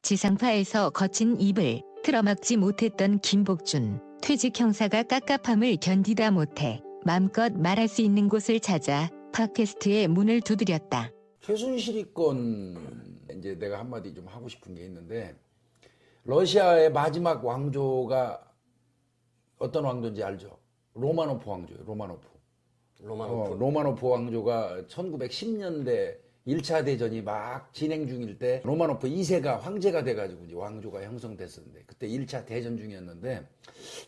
지상파에서 거친 입을 틀어막지 못했던 김복준. 퇴직 형사가 깝깝함을 견디다 못해 맘껏 말할 수 있는 곳을 찾아 팟캐스트의 문을 두드렸다. 최순실이 건 이제 내가 한마디 좀 하고 싶은 게 있는데, 러시아의 마지막 왕조가 어떤 왕조인지 알죠? 로마노프 왕조예요. 로마노프 왕조가 1910년대 1차 대전이 막 진행 중일 때 로마노프 2세가 황제가 돼가지고 이제 왕조가 형성됐었는데, 그때 1차 대전 중이었는데,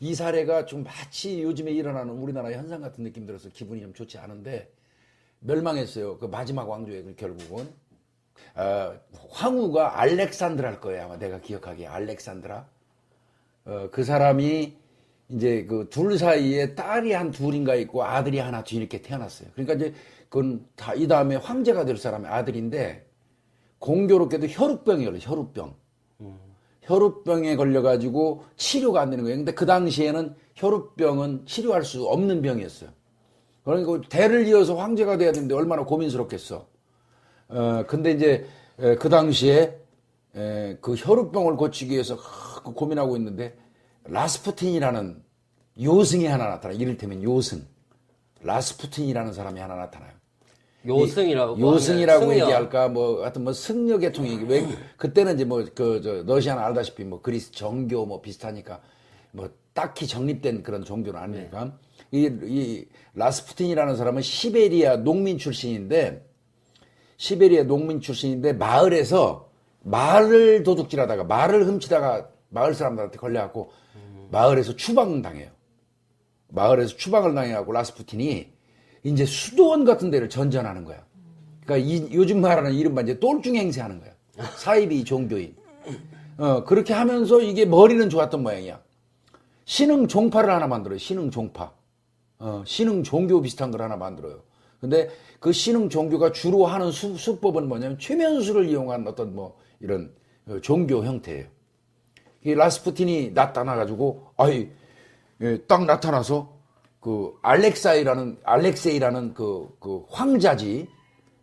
이 사례가 좀 마치 요즘에 일어나는 우리나라 현상 같은 느낌 들어서 기분이 좀 좋지 않은데, 멸망했어요. 그 마지막 왕조의 결국은. 황후가 알렉산드라일 거예요. 아마 내가 기억하기에 알렉산드라. 그 사람이 이제 그 둘 사이에 딸이 한 둘인가 있고 아들이 하나 뒤늦게 태어났어요. 그러니까 이제 그건 다 이 다음에 황제가 될 사람의 아들인데, 공교롭게도 혈우병이 걸려요. 혈우병에 걸려가지고 치료가 안 되는 거예요. 근데 그 당시에는 혈우병은 치료할 수 없는 병이었어요. 그러니까 대를 이어서 황제가 돼야 되는데 얼마나 고민스럽겠어. 근데 이제 그 당시에 그 혈우병을 고치기 위해서 고민하고 있는데, 라스푸틴이라는 요승이 하나 나타나요. 이를테면 요승. 라스푸틴이라는 사람이 하나 나타나요. 요승이라고 얘기할까, 뭐, 하여튼 뭐, 승려 계통이, 왜, 그때는 이제 뭐, 러시아는 알다시피 뭐, 그리스 정교 뭐 비슷하니까, 뭐, 딱히 정립된 그런 종교는 아니니까. 이 라스푸틴이라는 사람은 시베리아 농민 출신인데, 마을에서 말을 도둑질하다가, 말을 훔치다가 마을 사람들한테 걸려갖고, 마을에서 추방당해요. 마을에서 추방을 당해갖고 라스푸틴이 이제 수도원 같은 데를 전전하는 거야. 그러니까 요즘 말하는 이른바 이제 똘중 행세하는 거야. 사이비 종교인. 그렇게 하면서 이게 머리는 좋았던 모양이야. 신흥 종파를 하나 만들어요. 신흥 종파. 신흥 종교 비슷한 걸 하나 만들어요. 근데 그 신흥 종교가 주로 하는 수법은 뭐냐면 최면수를 이용한 어떤 뭐 이런 종교 형태예요. 이 라스푸틴이 나타나가지고, 딱 나타나서 그 알렉세이라는 그 황자지,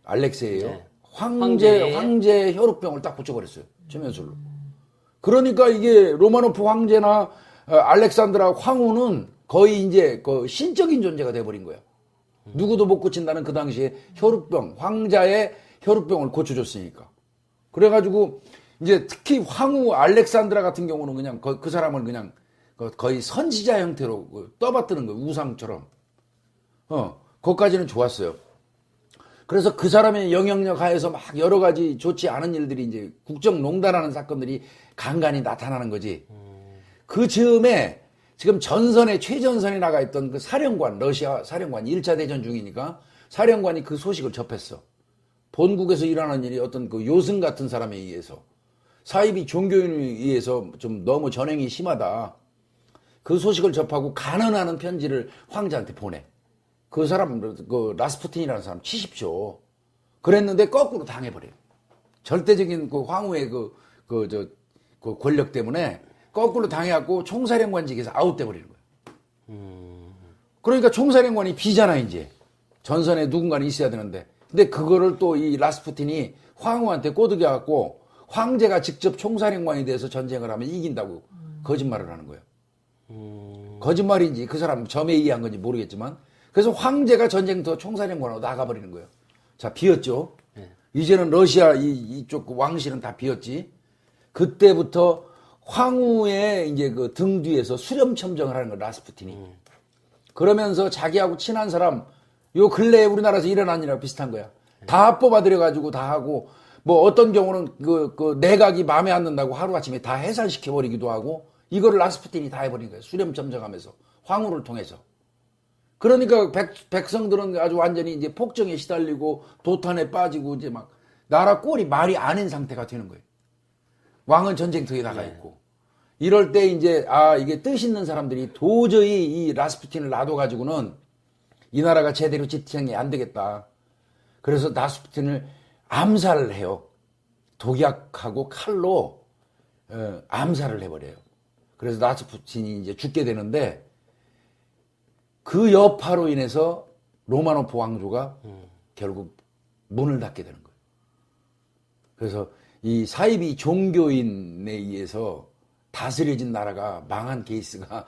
알렉세이예요. 네. 황제 혈우병을 딱 고쳐버렸어요. 최면술로. 그러니까 이게 로마노프 황제나 알렉산드라 황후는 거의 이제 그 신적인 존재가 돼버린 거야. 누구도 못 고친다는 그 당시에 혈우병, 황자의 혈우병을 고쳐줬으니까. 그래가지고 이제 특히 황후 알렉산드라 같은 경우는 그냥 그 사람은 그냥 거의 선지자 형태로 떠받드는 거예요. 우상처럼. 그것까지는 좋았어요. 그래서 그 사람의 영향력 하에서 막 여러 가지 좋지 않은 일들이 이제 국정농단하는 사건들이 간간히 나타나는 거지. 그 즈음에 지금 전선에 최전선에 나가 있던 그 사령관, 러시아 사령관 1차 대전 중이니까 사령관이 그 소식을 접했어. 본국에서 일어나는 일이 어떤 그 요승 같은 사람에 의해서, 사이비 종교인에 의해서 좀 너무 전횡이 심하다. 그 소식을 접하고 간언하는 편지를 황제한테 보내. 그 사람, 그 라스푸틴이라는 사람 치십시오. 그랬는데 거꾸로 당해버려요. 절대적인 그 황후의 그 권력 때문에 거꾸로 당해갖고 총사령관직에서 아웃돼 버리는 거예요. 그러니까 총사령관이 비잖아, 이제. 전선에 누군가는 있어야 되는데. 근데 그거를 또 이 라스푸틴이 황후한테 꼬드겨갖고 황제가 직접 총사령관이 돼서 전쟁을 하면 이긴다고 거짓말을 하는 거예요. 거짓말인지 그 사람 점에 의한 건지 모르겠지만, 그래서 황제가 전쟁터 총사령관으로 나가버리는 거예요. 자, 비었죠. 이제는 러시아 이쪽 왕실은 다 비었지. 그때부터 황후의 이제 그 등 뒤에서 수렴첨정을 하는 거예요, 라스푸틴이. 그러면서 자기하고 친한 사람, 요 근래에 우리나라에서 일어난 일이랑 비슷한 거야. 다 뽑아들여가지고 다 하고, 뭐 어떤 경우는 그 내각이 마음에 안 든다고 하루아침에 다 해산시켜버리기도 하고, 이거를 라스푸틴이 다 해버린 거예요. 수렴첨정하면서. 황후를 통해서. 그러니까 백성들은 아주 완전히 이제 폭정에 시달리고 도탄에 빠지고 이제 막 나라 꼴이 말이 아닌 상태가 되는 거예요. 왕은 전쟁터에 나가 있고. 이럴 때 이제 이게 뜻 있는 사람들이 도저히 이 라스푸틴을 놔둬가지고는 이 나라가 제대로 지탱이 안 되겠다. 그래서 라스푸틴을 암살을 해요. 독약하고 칼로 암살을 해버려요. 그래서 라스푸틴이 이제 죽게 되는데, 그 여파로 인해서 로마노프 왕조가 결국 문을 닫게 되는 거예요. 그래서 이 사이비 종교인에 의해서 다스려진 나라가 망한 케이스가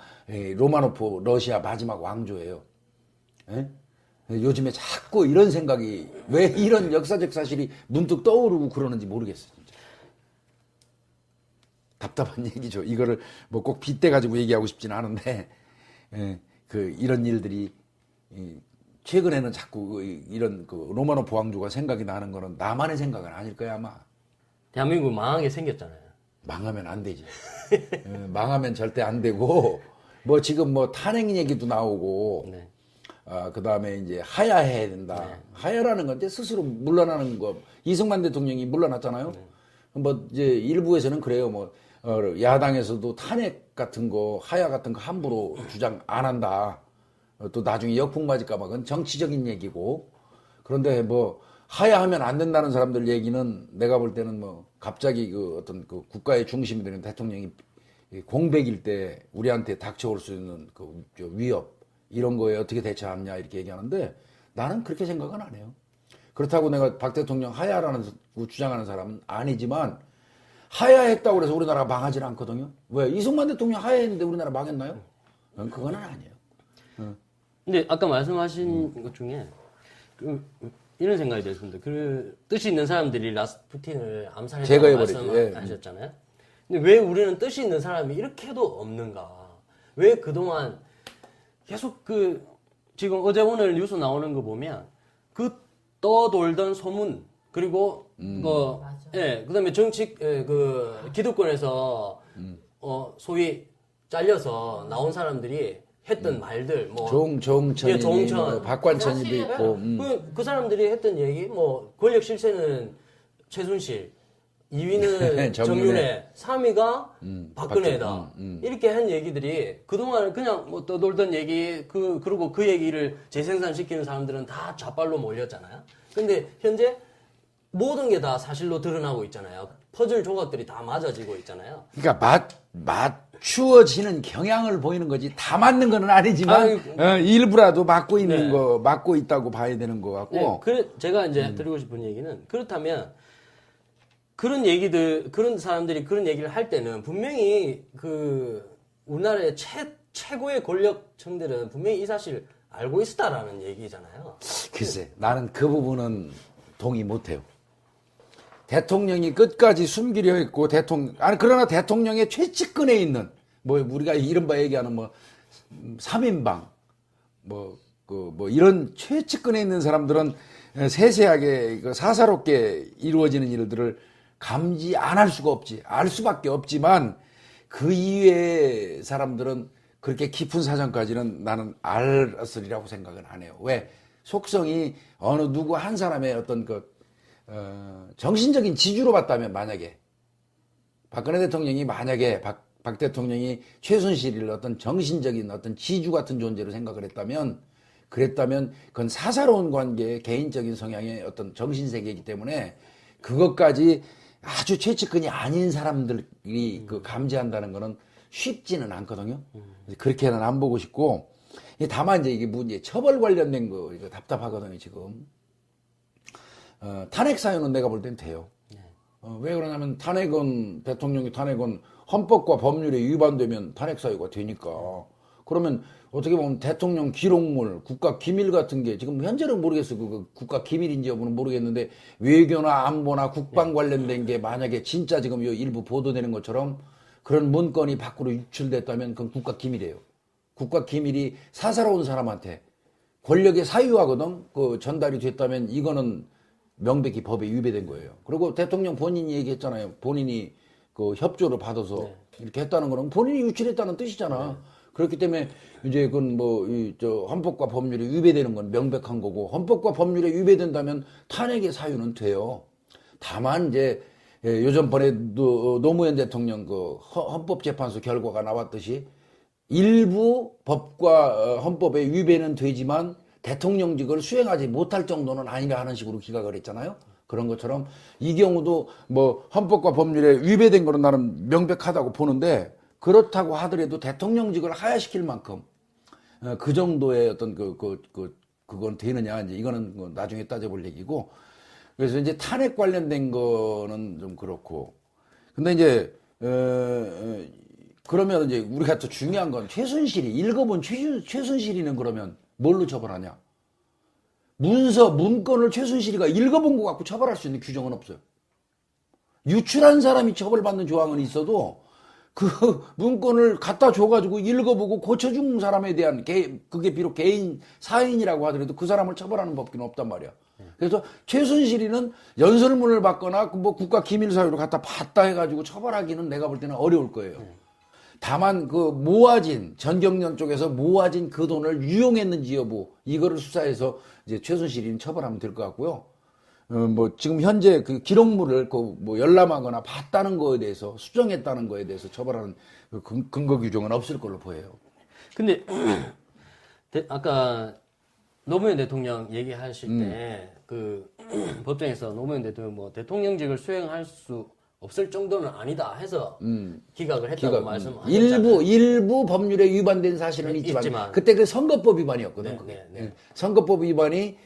로마노프 러시아 마지막 왕조예요. 예? 요즘에 자꾸 이런 생각이 왜 이런 역사적 사실이 문득 떠오르고 그러는지 모르겠어요. 진짜. 답답한 얘기죠. 이거를 뭐 꼭 빗대 가지고 얘기하고 싶지는 않은데 이런 일들이 최근에는 자꾸 이런 로마노프 왕조가 생각이 나는 거는 나만의 생각은 아닐 거야 아마. 대한민국 망하게 생겼잖아요. 망하면 안 되지. 망하면 절대 안 되고 뭐 지금 뭐 탄핵 얘기도 나오고 네. 그 다음에 이제 하야해야 된다. 네. 하야라는 건 이제 스스로 물러나는 거. 이승만 대통령이 물러났잖아요. 뭐 이제 일부에서는 그래요. 뭐 야당에서도 탄핵 같은 거, 하야 같은 거 함부로 주장 안 한다. 또 나중에 역풍 맞을까봐 그건 정치적인 얘기고. 그런데 뭐 하야하면 안 된다는 사람들 얘기는 내가 볼 때는 뭐 갑자기 어떤 국가의 중심이 되는 대통령이 공백일 때 우리한테 닥쳐올 수 있는 위협 이런 거에 어떻게 대처하느냐 이렇게 얘기하는데 나는 그렇게 생각은 안 해요. 그렇다고 내가 박 대통령 하야라는 주장하는 사람은 아니지만 하야했다고 해서 우리나라가 망하지는 않거든요. 왜? 이승만 대통령 하야했는데 우리나라 망했나요? 그건 아니에요. 근데 아까 말씀하신 것 중에 이런 생각이 들었습니다. 그 뜻이 있는 사람들이 라스푸틴을 암살했다고 제거해버리죠. 말씀하셨잖아요. 근데 왜 우리는 뜻이 있는 사람이 이렇게도 없는가? 왜 그동안 계속 지금 어제 오늘 뉴스 나오는 거 보면 떠돌던 소문 그리고 그다음에 정치 기득권에서 소위 잘려서 나온 사람들이 했던 말들 뭐 조홍천이 조홍천, 박관천이도 있고 그 사람들이 했던 얘기 뭐 권력 실세는 최순실 2위는 정윤회 3위가 박근혜다 이렇게 한 얘기들이 그동안 그냥 뭐 떠돌던 얘기 그리고 그 얘기를 재생산시키는 사람들은 다 좌빨로 몰렸잖아요. 근데 현재 모든 게 다 사실로 드러나고 있잖아요. 퍼즐 조각들이 다 맞아지고 있잖아요. 그러니까 맞추어지는 경향을 보이는 거지 다 맞는 건 아니지만 일부라도 맞고 있는 거 맞고 있다고 봐야 되는 것 같고. 네, 제가 이제 드리고 싶은 얘기는 그렇다면 그런 사람들이 그런 얘기를 할 때는 분명히 우리나라의 최고의 권력층들은 분명히 이 사실 알고 있었다라는 얘기잖아요. 글쎄, 나는 그 부분은 동의 못해요. 대통령이 끝까지 숨기려 했고 그러나 대통령의 최측근에 있는 뭐 우리가 이른바 얘기하는 뭐 3인방 뭐 이런 최측근에 있는 사람들은 세세하게 사사롭게 이루어지는 일들을 감지 안 할 수가 없지. 알 수밖에 없지만 그 이외의 사람들은 그렇게 깊은 사정까지는 나는 알았으리라고 생각은 안 해요. 왜? 속성이 어느 누구 한 사람의 어떤 정신적인 지주로 봤다면 만약에 박근혜 대통령이 만약에 박 대통령이 최순실을 어떤 정신적인 어떤 지주 같은 존재로 생각을 했다면 그건 사사로운 관계의 개인적인 성향의 어떤 정신세계이기 때문에 그것까지 아주 최측근이 아닌 사람들이 감지한다는 거는 쉽지는 않거든요. 그렇게는 안 보고 싶고 다만 이제 이게 문제 처벌 관련된 거 이거 답답하거든요 지금. 탄핵 사유는 내가 볼 땐 돼요. 왜 그러냐면 대통령의 탄핵은 헌법과 법률에 위반되면 탄핵 사유가 되니까. 그러면 어떻게 보면 대통령 기록물, 국가 기밀 같은 게 지금 현재는 모르겠어요. 국가 기밀인지 여부는 모르겠는데 외교나 안보나 국방 관련된 게 만약에 진짜 지금 일부 보도되는 것처럼 그런 문건이 밖으로 유출됐다면 그건 국가 기밀이에요. 국가 기밀이 사사로운 사람한테 권력의 사유하거든 전달이 됐다면 이거는 명백히 법에 위배된 거예요. 그리고 대통령 본인이 얘기했잖아요. 본인이 협조를 받아서 이렇게 했다는 거는 본인이 유출했다는 뜻이잖아. 그렇기 때문에 이제 그건 헌법과 법률에 위배되는 건 명백한 거고 헌법과 법률에 위배된다면 탄핵의 사유는 돼요. 다만 이제 요전번에 노무현 대통령 헌법재판소 결과가 나왔듯이 일부 법과 헌법의 위배는 되지만 대통령직을 수행하지 못할 정도는 아니라 하는 식으로 기각을 했잖아요. 그런 것처럼 이 경우도 뭐 헌법과 법률에 위배된 거는 나는 명백하다고 보는데 그렇다고 하더라도 대통령직을 하야시킬 만큼 그 정도의 어떤 그건 되느냐 이제 이거는 나중에 따져볼 얘기고 그래서 이제 탄핵 관련된 거는 좀 그렇고. 근데 이제, 그러면 이제 우리가 또 중요한 건 최순실이, 읽어본 최순실이는 그러면 뭘로 처벌하냐? 문건을 최순실이가 읽어본 거 갖고 처벌할 수 있는 규정은 없어요. 유출한 사람이 처벌받는 조항은 있어도 그 문건을 갖다 줘가지고 읽어보고 고쳐준 사람에 대한 그게 비록 개인 사인이라고 하더라도 그 사람을 처벌하는 법규는 없단 말이야. 그래서 최순실이는 연설문을 받거나 뭐 국가 기밀 사유를 갖다 봤다 해가지고 처벌하기는 내가 볼 때는 어려울 거예요. 다만 그 모아진 전경련 쪽에서 모아진 그 돈을 유용했는지 여부 이거를 수사해서 이제 최순실이는 처벌하면 될 것 같고요. 뭐 지금 현재 그 기록물을 그 뭐 열람하거나 봤다는 거에 대해서 수정했다는 거에 대해서 처벌하는 그 근거 규정은 없을 걸로 보여요. 근데 아까 노무현 대통령 얘기하실 때 그 법정에서 노무현 대통령 뭐 대통령직을 수행할 수 없을 정도는 아니다 해서 기각을 했다고 말씀하셨잖아요. 일부 법률에 위반된 사실은 있지만 그때 그 선거법 위반이었거든. 네. 선거법 위반이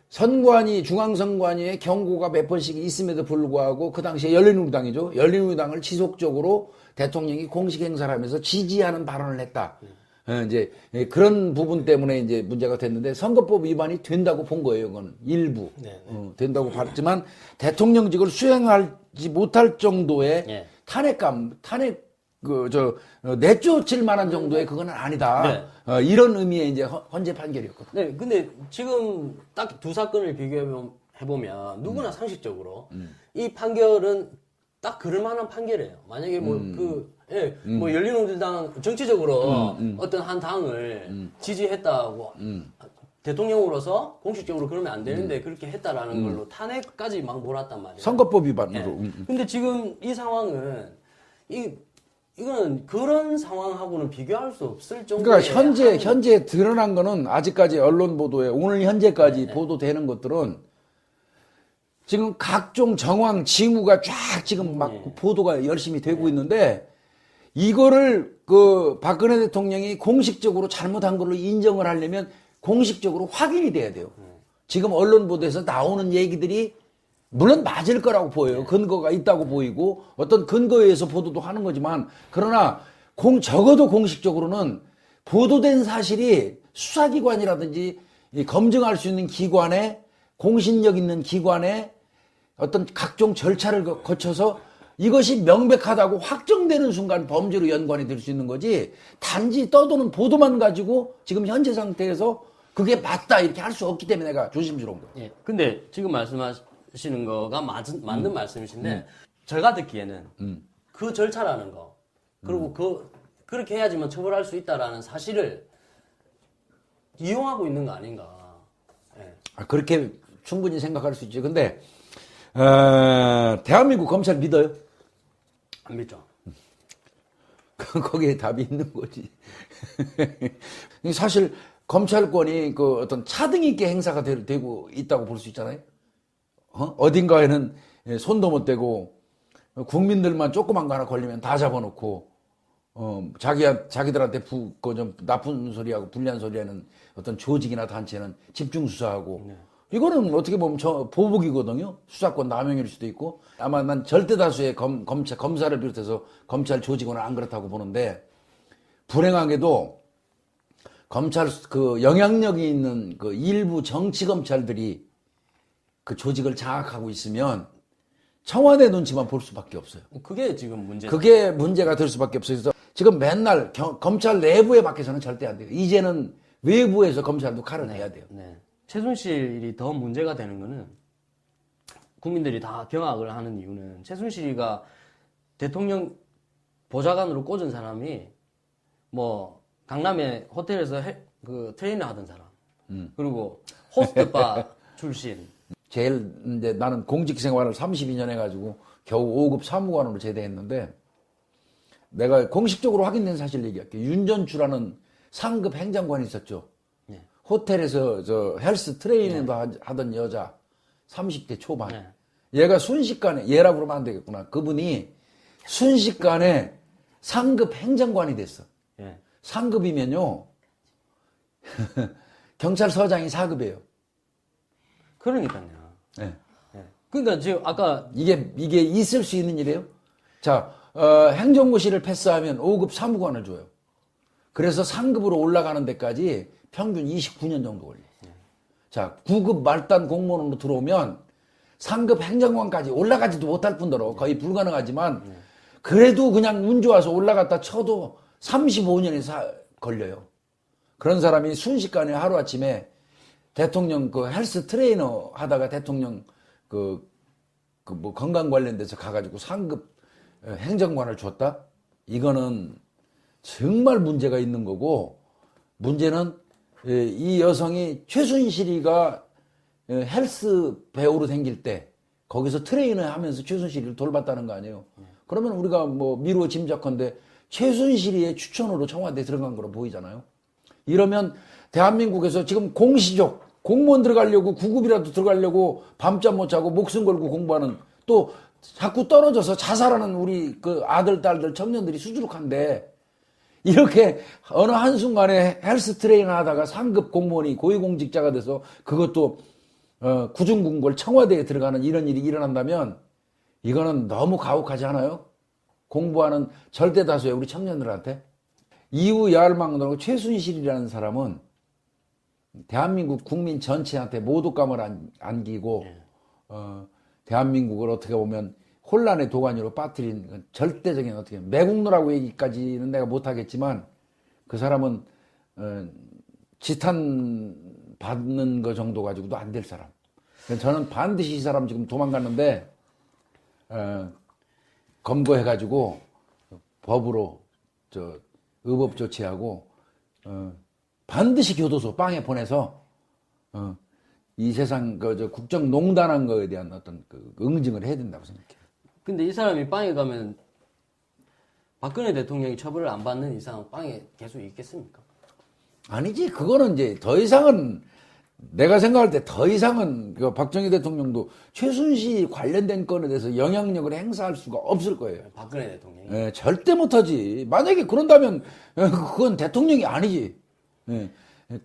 선관위 중앙선관위의 경고가 몇 번씩 있음에도 불구하고 그 당시에 열린우리당이죠. 열린우리당을 지속적으로 대통령이 공식 행사를 하면서 지지하는 발언을 했다. 이제 그런 부분 때문에 이제 문제가 됐는데 선거법 위반이 된다고 본 거예요. 그건 일부 된다고 봤지만 대통령직을 수행하지 못할 정도의 내쫓을 만한 정도의 그거는 아니다. 이런 의미의 이제 헌재 판결이었거든요. 네, 근데 지금 딱 두 사건을 비교해보면 누구나 상식적으로 이 판결은 딱 그럴 만한 판결이에요. 만약에 뭐 열린우리당 정치적으로 어떤 한 당을 지지했다고 대통령으로서 공식적으로 그러면 안 되는데 그렇게 했다라는 걸로 탄핵까지 막 몰았단 말이에요. 선거법 위반으로. 근데 지금 이 상황은 이거는 그런 상황하고는 비교할 수 없을 정도의. 그러니까 현재 드러난 거는 아직까지 언론 보도에 오늘 현재까지 보도되는 것들은 지금 각종 정황, 징후가 쫙 지금 막 보도가 열심히 되고 있는데 이거를 그 박근혜 대통령이 공식적으로 잘못한 걸로 인정을 하려면 공식적으로 확인이 돼야 돼요. 지금 언론 보도에서 나오는 얘기들이 물론 맞을 거라고 보여요. 근거가 있다고 보이고 어떤 근거에 의해서 보도도 하는 거지만 그러나 적어도 공식적으로는 보도된 사실이 수사기관이라든지 검증할 수 있는 기관에 공신력 있는 기관에 어떤 각종 절차를 거쳐서 이것이 명백하다고 확정되는 순간 범죄로 연관이 될 수 있는 거지 단지 떠도는 보도만 가지고 지금 현재 상태에서 그게 맞다 이렇게 할 수 없기 때문에 내가 조심스러운 거예요. 예. 근데 지금 말씀하시는 거가 맞는 말씀이신데 제가 듣기에는 그 절차라는 거 그리고 그렇게 해야지만 처벌할 수 있다라는 사실을 이용하고 있는 거 아닌가. 예. 그렇게 충분히 생각할 수 있죠. 근데 대한민국 검찰 믿어요? 안 믿죠. 거기에 답이 있는 거지. 사실 검찰권이 그 어떤 차등 있게 행사가 되고 있다고 볼 수 있잖아요. 어딘가에는 손도 못 대고 국민들만 조그만 거 하나 걸리면 다 잡아놓고 자기들한테 좀 나쁜 소리하고 불리한 소리하는 어떤 조직이나 단체는 집중 수사하고 이거는 어떻게 보면 보복이거든요. 수사권 남용일 수도 있고 아마 난 절대 다수의 검사를 비롯해서 검찰 조직은 안 그렇다고 보는데 불행하게도 검찰 그 영향력이 있는 그 일부 정치 검찰들이 그 조직을 장악하고 있으면 청와대 눈치만 볼 수밖에 없어요. 그게 지금 문제죠. 그게 문제가 될 수밖에 없어요. 그래서 지금 맨날 검찰 내부에 밖에서는 절대 안 돼요. 이제는 외부에서 검찰도 칼을 내야 돼요. 네. 최순실이 더 문제가 되는 거는 국민들이 다 경악을 하는 이유는 최순실이가 대통령 보좌관으로 꽂은 사람이 뭐 강남의 호텔에서 그 트레이너 하던 사람 그리고 호스트바 출신 제일 이제 나는 공직 생활을 32년 해가지고 겨우 5급 사무관으로 제대했는데 내가 공식적으로 확인된 사실 얘기할게요. 윤전추라는 상급 행정관이 있었죠. 네. 호텔에서 저 헬스 트레이닝도 하던 여자 30대 초반. 얘가 순식간에 얘라고 그러면 안 되겠구나. 그분이 순식간에 상급 행정관이 됐어. 상급이면요 경찰서장이 4급이에요. 그러니까요. 네. 그러니까 지금 아까 이게 있을 수 있는 일이에요? 자, 행정고시를 패스하면 5급 사무관을 줘요. 그래서 상급으로 올라가는 데까지 평균 29년 정도 걸려요. 자, 9급 말단 공무원으로 들어오면 상급 행정관까지 올라가지도 못할 뿐더러 거의 불가능하지만 그래도 그냥 운 좋아서 올라갔다 쳐도 35년이 걸려요. 그런 사람이 순식간에 하루아침에 대통령 그 헬스 트레이너 하다가 대통령 뭐 건강 관련돼서 가가지고 상급 행정관을 줬다? 이거는 정말 문제가 있는 거고, 문제는 이 여성이 최순실이가 헬스 배우로 생길 때 거기서 트레이너 하면서 최순실이를 돌봤다는 거 아니에요. 그러면 우리가 뭐 미루어 짐작컨대 최순실이의 추천으로 청와대에 들어간 거로 보이잖아요. 이러면 대한민국에서 지금 공시족 공무원 들어가려고 9급이라도 들어가려고 밤잠 못 자고 목숨 걸고 공부하는, 또 자꾸 떨어져서 자살하는 우리 그 아들 딸들 청년들이 수두룩한데, 이렇게 어느 한순간에 헬스 트레이너 하다가 상급 공무원이 고위공직자가 돼서 그것도 구중궁궐 청와대에 들어가는 이런 일이 일어난다면 이거는 너무 가혹하지 않아요? 공부하는 절대 다수의 우리 청년들한테. 이후 야을망당하고 최순실이라는 사람은 대한민국 국민 전체한테 모독감을 안기고 대한민국을 어떻게 보면 혼란의 도가니로 빠뜨린 절대적인 어떻게 매국노라고 얘기까지는 내가 못하겠지만, 그 사람은 지탄 받는 거 정도 가지고도 안 될 사람. 저는 반드시 이 사람 지금 도망갔는데 검거해가지고 법으로 의법 조치하고 반드시 교도소 빵에 보내서 이 세상 국정농단한 거에 대한 어떤 응징을 해야 된다고 생각해요. 근데 이 사람이 빵에 가면 박근혜 대통령이 처벌을 안 받는 이상 빵에 계속 있겠습니까? 아니지. 그거는 이제 더 이상은, 내가 생각할 때 더 이상은 그 박정희 대통령도 최순실 관련된 건에 대해서 영향력을 행사할 수가 없을 거예요. 박근혜 대통령이? 예, 절대 못하지. 만약에 그런다면 그건 대통령이 아니지. 예.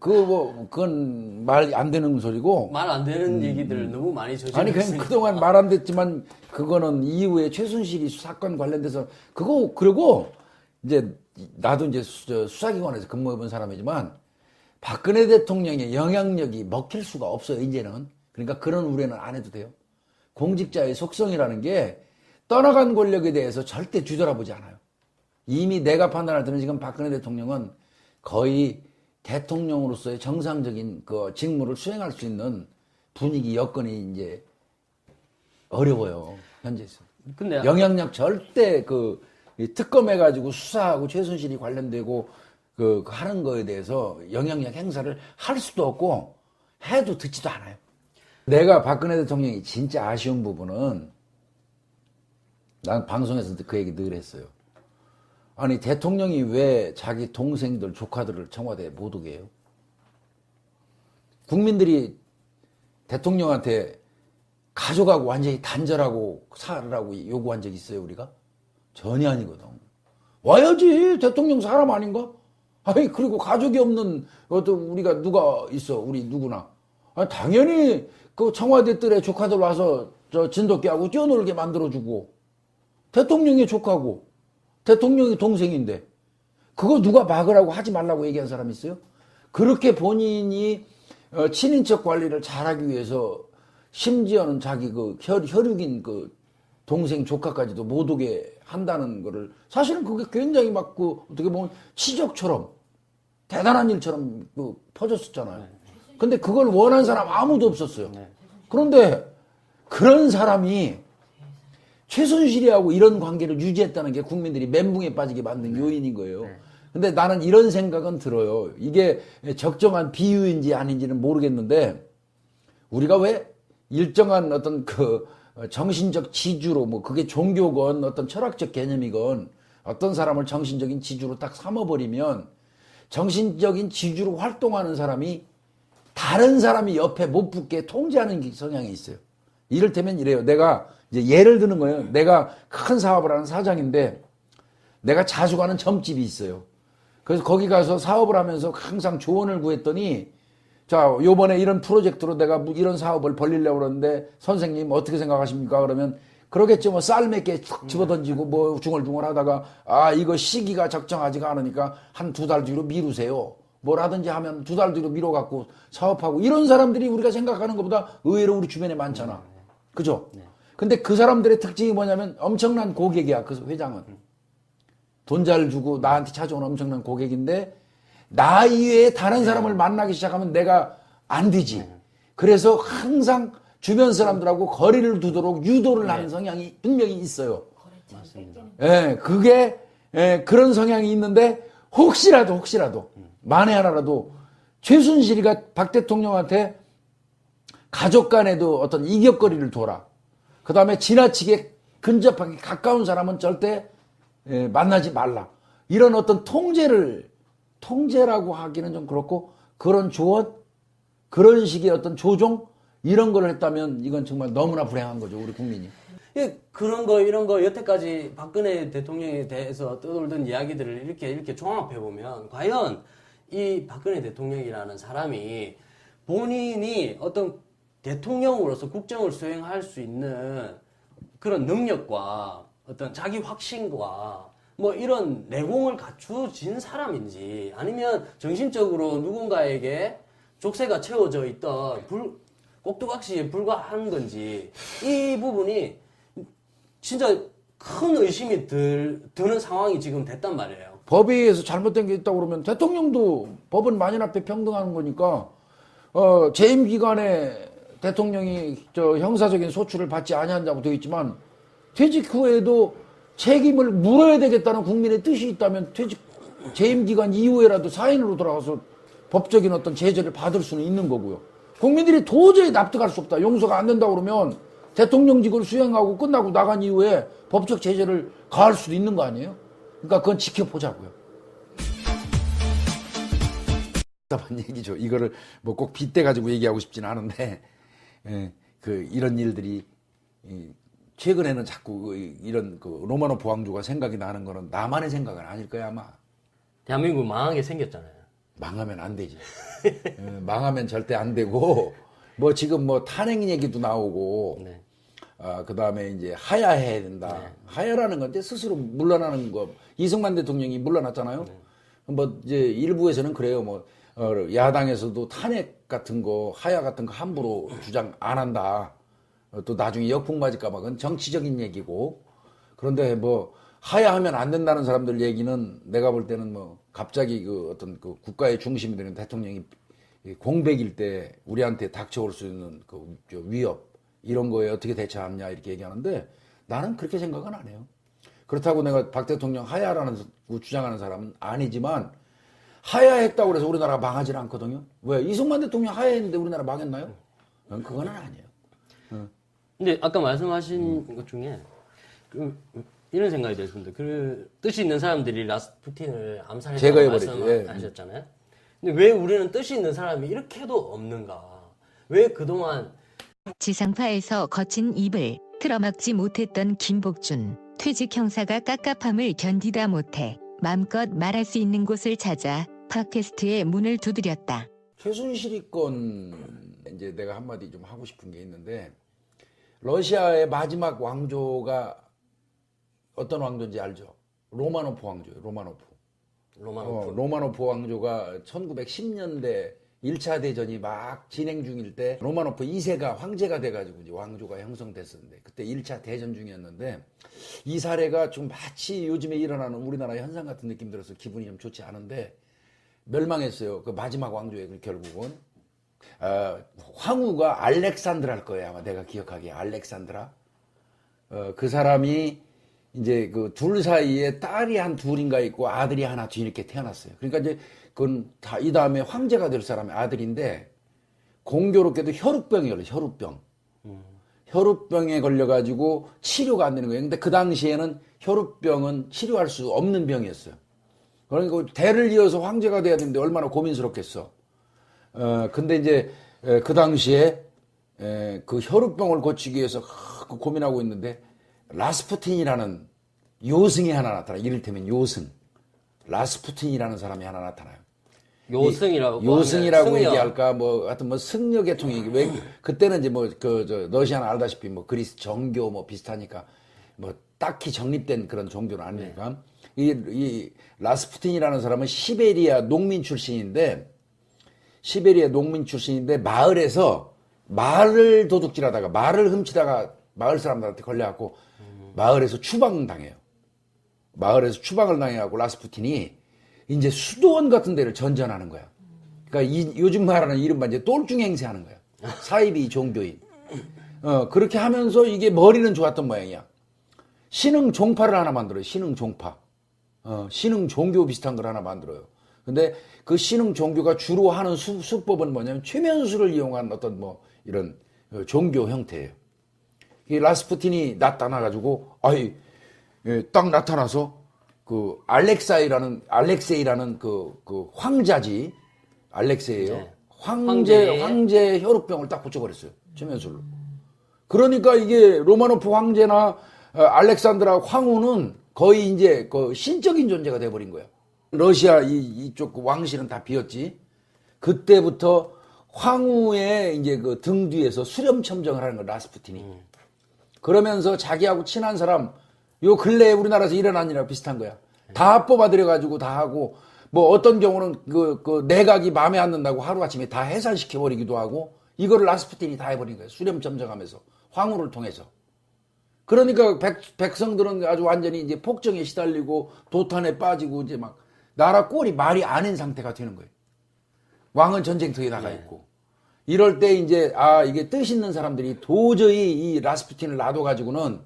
그건 말 안 되는 소리고. 말 안 되는 얘기들을 너무 많이 저질렀으니까. 아니, 그냥 그동안 말 안 됐지만, 그거는 이후에 최순실이 사건 관련돼서, 그리고, 이제, 나도 이제 수사기관에서 근무해본 사람이지만, 박근혜 대통령의 영향력이 먹힐 수가 없어요, 이제는. 그러니까 그런 우려는 안 해도 돼요. 공직자의 속성이라는 게, 떠나간 권력에 대해서 절대 뒤돌아보지 않아요. 이미 내가 판단할 때는 지금 박근혜 대통령은 거의 대통령으로서의 정상적인 그 직무를 수행할 수 있는 분위기, 여건이 이제 어려워요, 현재에서. 근데 영향력 절대 특검해가지고 수사하고 최순실이 관련되고 하는 거에 대해서 영향력 행사를 할 수도 없고 해도 듣지도 않아요. 내가 박근혜 대통령이 진짜 아쉬운 부분은, 난 방송에서 그 얘기 늘 했어요. 아니, 대통령이 왜 자기 동생들, 조카들을 청와대에 못 오게 해요? 국민들이 대통령한테 가족하고 완전히 단절하고 살으라고 요구한 적 있어요, 우리가? 전혀 아니거든. 와야지, 대통령 사람 아닌가? 아니, 그리고 가족이 없는 우리가 누가 있어, 우리 누구나. 아니, 당연히 그 청와대 뜰에 조카들 와서 진돗개하고 뛰어놀게 만들어주고, 대통령이 조카고 대통령이 동생인데 그거 누가 막으라고 하지 말라고 얘기한 사람이 있어요? 그렇게 본인이 친인척 관리를 잘하기 위해서 심지어는 자기 혈육인 동생 조카까지도 못 오게 한다는 거를, 사실은 그게 굉장히 어떻게 보면 치적처럼 대단한 일처럼 퍼졌었잖아요. 근데 그걸 원한 사람 아무도 없었어요. 그런데 그런 사람이 최순실이하고 이런 관계를 유지했다는 게 국민들이 멘붕에 빠지게 만든 요인인 거예요. 근데 나는 이런 생각은 들어요. 이게 적정한 비유인지 아닌지는 모르겠는데, 우리가 왜 일정한 어떤 정신적 지주로, 그게 종교건 어떤 철학적 개념이건 어떤 사람을 정신적인 지주로 딱 삼아버리면 정신적인 지주로 활동하는 사람이 다른 사람이 옆에 못 붙게 통제하는 성향이 있어요. 이를테면 이래요. 내가 이제 예를 드는 거예요. 내가 큰 사업을 하는 사장인데 내가 자주 가는 점집이 있어요. 그래서 거기 가서 사업을 하면서 항상 조언을 구했더니 자, 요번에 이런 프로젝트로 내가 이런 사업을 벌리려고 그러는데 선생님 어떻게 생각하십니까? 그러면 그러겠죠. 뭐 쌀 몇 개 툭 집어던지고 뭐 중얼중얼 하다가 아, 이거 시기가 적정하지가 않으니까 한 2달 뒤로 미루세요. 뭐라든지 하면 2달 뒤로 미뤄갖고 사업하고 이런 사람들이 우리가 생각하는 것보다 의외로 우리 주변에 많잖아. 그죠? 근데 그 사람들의 특징이 뭐냐면 엄청난 고객이야. 그 회장은. 돈 잘 주고 나한테 찾아오는 엄청난 고객인데 나 이외에 다른 사람을 만나기 시작하면 내가 안 되지. 그래서 항상 주변 사람들하고 거리를 두도록 유도를 하는 성향이 분명히 있어요. 맞습니다. 예, 그게 그런 성향이 있는데 혹시라도 만에 하나라도 최순실이가 박 대통령한테 가족 간에도 어떤 이격거리를 둬라. 그 다음에 지나치게 근접하게 가까운 사람은 절대 만나지 말라. 이런 어떤 통제라고 하기는 좀 그렇고 그런 조언, 그런 식의 어떤 조종 이런 걸 했다면 이건 정말 너무나 불행한 거죠, 우리 국민이. 예, 그런 거 이런 거 여태까지 박근혜 대통령에 대해서 떠돌던 이야기들을 이렇게 종합해 보면 과연 이 박근혜 대통령이라는 사람이 본인이 어떤 대통령으로서 국정을 수행할 수 있는 그런 능력과 어떤 자기 확신과 뭐 이런 내공을 갖추진 사람인지 아니면 정신적으로 누군가에게 족쇄가 채워져 있던 꼭두각시에 불과한 건지 이 부분이 진짜 큰 의심이 드는 상황이 지금 됐단 말이에요. 법에 의해서 잘못된 게 있다고 그러면 대통령도 법은 만인 앞에 평등한 거니까 재임 기간에 대통령이 형사적인 소출을 받지 아니한다고 되어 있지만 퇴직 후에도 책임을 물어야 되겠다는 국민의 뜻이 있다면 재임 기간 이후에라도 사인으로 돌아가서 법적인 어떤 제재를 받을 수는 있는 거고요. 국민들이 도저히 납득할 수 없다. 용서가 안 된다고 그러면 대통령직을 수행하고 끝나고 나간 이후에 법적 제재를 가할 수도 있는 거 아니에요? 그러니까 그건 지켜보자고요. 답답한 얘기죠. 이거를 뭐 꼭 빗대 가지고 얘기하고 싶지는 않은데 이런 일들이 최근에는 자꾸 이런 로마노프 왕조가 생각이 나는 거는 나만의 생각은 아닐 거야 아마. 대한민국 망하게 생겼잖아요. 망하면 안 되지. 망하면 절대 안 되고 뭐 지금 뭐 탄핵 얘기도 나오고 네. 그 다음에 이제 하야해야 된다. 네. 하야라는 건데 스스로 물러나는 거. 이승만 대통령이 물러났잖아요. 뭐 이제 일부에서는 그래요. 뭐 야당에서도 탄핵 같은 거, 하야 같은 거 함부로 주장 안 한다. 또 나중에 역풍 맞을까봐 그건 정치적인 얘기고. 그런데 뭐 하야하면 안 된다는 사람들 얘기는 내가 볼 때는 뭐 갑자기 어떤 국가의 중심이 되는 대통령이 공백일 때 우리한테 닥쳐올 수 있는 위협 이런 거에 어떻게 대처하느냐 이렇게 얘기하는데 나는 그렇게 생각은 안 해요. 그렇다고 내가 박 대통령 하야라는 주장하는 사람은 아니지만 하야했다고 해서 우리나라가 망하지는 않거든요. 왜? 이승만 대통령 하야했는데 우리나라 망했나요? 그건 아니에요. 근데 아까 말씀하신 것 중에 이런 생각이 들었습니다. 그 뜻이 있는 사람들이 라스푸틴을 암살했다고 말씀하셨잖아요. 근데 왜 우리는 뜻이 있는 사람이 이렇게도 없는가? 왜 그동안 지상파에서 거친 입을 틀어막지 못했던 김복준, 퇴직 형사가 깝깝함을 견디다 못해 맘껏 말할 수 있는 곳을 찾아 팟캐스트의 문을 두드렸다. 최순실이 건 이제 내가 한마디 좀 하고 싶은 게 있는데 러시아의 마지막 왕조가 어떤 왕조인지 알죠? 로마노프 왕조예요. 로마노프 왕조가 1910년대 1차 대전이 막 진행 중일 때 로마노프 2세가 황제가 돼가지고 이제 왕조가 형성됐었는데 그때 1차 대전 중이었는데 이 사례가 좀 마치 요즘에 일어나는 우리나라 현상 같은 느낌 들어서 기분이 좀 좋지 않은데 멸망했어요. 그 마지막 왕조에 결국은 황후가 알렉산드라일 거예요. 아마 내가 기억하기에 알렉산드라. 그 사람이 이제 그 둘 사이에 딸이 한 둘인가 있고 아들이 하나 뒤늦게 태어났어요. 그러니까 이제 그건 다 이 다음에 황제가 될 사람의 아들인데 공교롭게도 혈우병이 걸려요. 혈우병에 걸려가지고 치료가 안 되는 거예요. 근데 그 당시에는 혈우병은 치료할 수 없는 병이었어요. 그러니까 대를 이어서 황제가 돼야 되는데 얼마나 고민스럽겠어. 근데 이제 그 당시에 그 혈우병을 고치기 위해서 고민하고 있는데 라스푸틴이라는 요승이 하나 나타나요. 이를테면 요승. 라스푸틴이라는 사람이 하나 나타나요. 요승이라고 요승이라고 승려. 얘기할까 뭐 하여튼 뭐 승려 계통이 왜 그때는 이제 뭐 저 러시아는 알다시피 뭐 그리스 정교 뭐 비슷하니까 뭐 딱히 정립된 그런 종교는 아니니까 이 라스푸틴이라는 사람은 시베리아 농민 출신인데 마을에서 말을 도둑질하다가 말을 훔치다가 마을 사람들한테 걸려갖고 마을에서 추방당해요. 마을에서 추방을 당해갖고 라스푸틴이 이제 수도원 같은 데를 전전하는 거야. 그러니까 요즘 말하는 이른바 이제 똘중 행세하는 거야. 사이비 종교인. 그렇게 하면서 이게 머리는 좋았던 모양이야. 신흥 종파를 하나 만들어요. 신흥 종파. 신흥 종교 비슷한 걸 하나 만들어요. 근데 그 신흥 종교가 주로 하는 수법은 뭐냐면 최면수를 이용한 어떤 뭐 이런 종교 형태예요. 이 라스푸틴이 나타나가지고, 딱 나타나서 그 알렉세이라는 그 황자지, 알렉세이예요. 네. 황제 혈우병을 딱 붙여버렸어요. 최면술로. 그러니까 이게 로마노프 황제나 알렉산드라 황후는 거의 이제 그 신적인 존재가 돼버린 거야. 러시아 이쪽 그 왕실은 다 비었지. 그때부터 황후의 이제 그 등 뒤에서 수렴첨정을 하는 거야, 라스푸틴이. 그러면서 자기하고 친한 사람, 요 근래에 우리나라에서 일어난 일이랑 비슷한 거야. 다 뽑아들여가지고 다 하고, 뭐 어떤 경우는 그 내각이 마음에 안 든다고 하루아침에 다 해산시켜버리기도 하고, 이거를 라스푸틴이 다 해버린 거야. 수렴첨정하면서. 황후를 통해서. 그러니까 백성들은 아주 완전히 이제 폭정에 시달리고 도탄에 빠지고 이제 막 나라 꼴이 말이 아닌 상태가 되는 거예요. 왕은 전쟁터에 나가 있고. 이럴 때 이제 이게 뜻 있는 사람들이 도저히 이 라스푸틴을 놔둬가지고는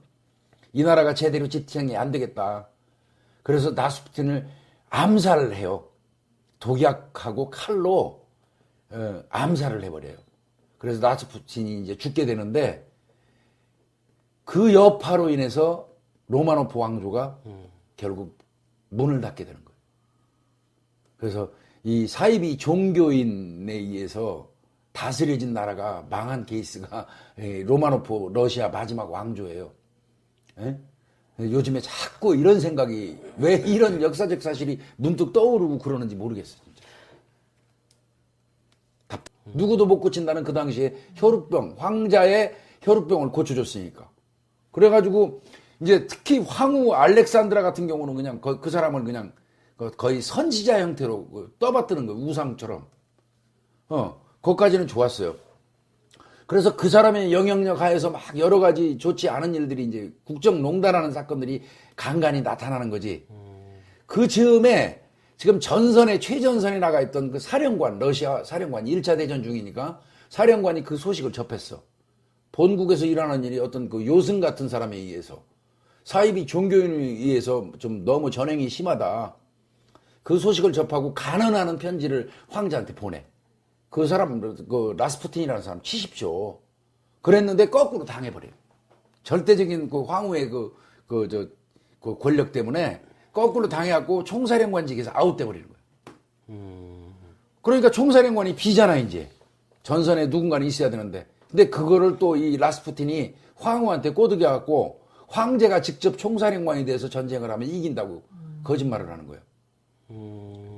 이 나라가 제대로 지탱이 안 되겠다. 그래서 라스푸틴을 암살을 해요. 독약하고 칼로 암살을 해버려요. 그래서 라스푸틴이 이제 죽게 되는데 그 여파로 인해서 로마노프 왕조가 결국 문을 닫게 되는 거예요. 그래서 이 사이비 종교인에 의해서 다스려진 나라가 망한 케이스가 로마노프 러시아 마지막 왕조예요. 예? 요즘에 자꾸 이런 생각이 왜 이런 역사적 사실이 문득 떠오르고 그러는지 모르겠어요. 진짜. 누구도 못 고친다는 그 당시에 혈우병, 황자의 혈우병을 고쳐줬으니까. 그래가지고 이제 특히 황후 알렉산드라 같은 경우는 그냥 그 사람을 그냥 거의 선지자 형태로 떠받드는 거예요. 우상처럼. 거기까지는 좋았어요. 그래서 그 사람의 영향력 하에서 막 여러 가지 좋지 않은 일들이 이제 국정농단하는 사건들이 간간히 나타나는 거지. 그 즈음에 지금 최전선에 나가 있던 그 사령관, 러시아 사령관 1차 대전 중이니까 사령관이 그 소식을 접했어. 본국에서 일어나는 일이 어떤 그 요승 같은 사람에 의해서 사이비 종교인에 의해서 좀 너무 전횡이 심하다. 그 소식을 접하고 간언하는 편지를 황제한테 보내. 그 사람, 그 라스푸틴이라는 사람 치십시오. 그랬는데 거꾸로 당해버려요. 절대적인 그 황후의 그 권력 때문에 거꾸로 당해갖고 총사령관직에서 아웃돼버리는 거예요. 그러니까 총사령관이 비잖아, 이제. 전선에 누군가는 있어야 되는데. 근데 그거를 또 이 라스푸틴이 황후한테 꼬드겨갖고 황제가 직접 총사령관이 돼서 전쟁을 하면 이긴다고 거짓말을 하는 거예요.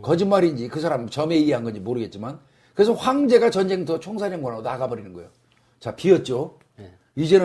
거짓말인지 그 사람 점에 의한 건지 모르겠지만 그래서 황제가 전쟁터 총사령관으로 나가버리는 거예요. 자, 비었죠. 이제는